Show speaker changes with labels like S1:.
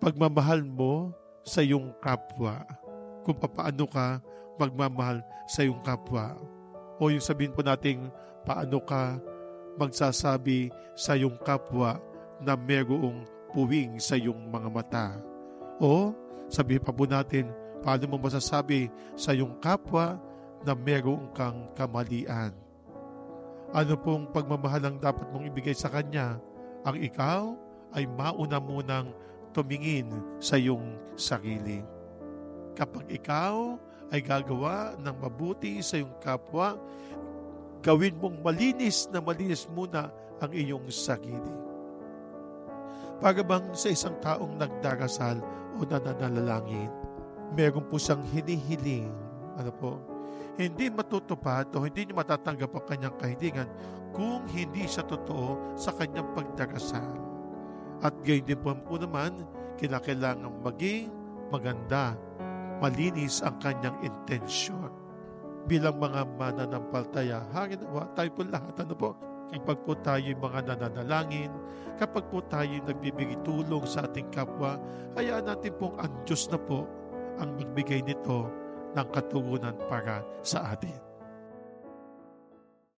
S1: pagmamahal mo sa iyong kapwa. Kung paano ka magmamahal sa iyong kapwa. O yung sabihin po natin, paano ka magsasabi sa iyong kapwa na mayroong puwing sa iyong mga mata. O sabihin pa po natin, paano mo masasabi sa iyong kapwa na mayroong kang kamalian. Ano pong pagmamahal ang dapat mong ibigay sa kanya? Ang ikaw ay mauna munang tumingin sa iyong sarili. Kapag ikaw ay gagawa ng mabuti sa iyong kapwa, gawin mong malinis muna ang iyong sarili. Para bang sa isang taong nagdarasal o nananalangin, meron po siyang hinihiling, hindi matutupad o hindi niya matatanggap ang kanyang kahilingan kung hindi siya totoo sa kanyang pagdarasal. At gayon din po naman, kinakailangan maging maganda, malinis ang kanyang intensyon. Bilang mga mananampalataya, tayo po lahat, kapag po tayo mga nananalangin, kapag po tayo nagbibigay tulong sa ating kapwa, hayaan natin pong ang Diyos na po ang magbigay nito ng katugunan para sa atin.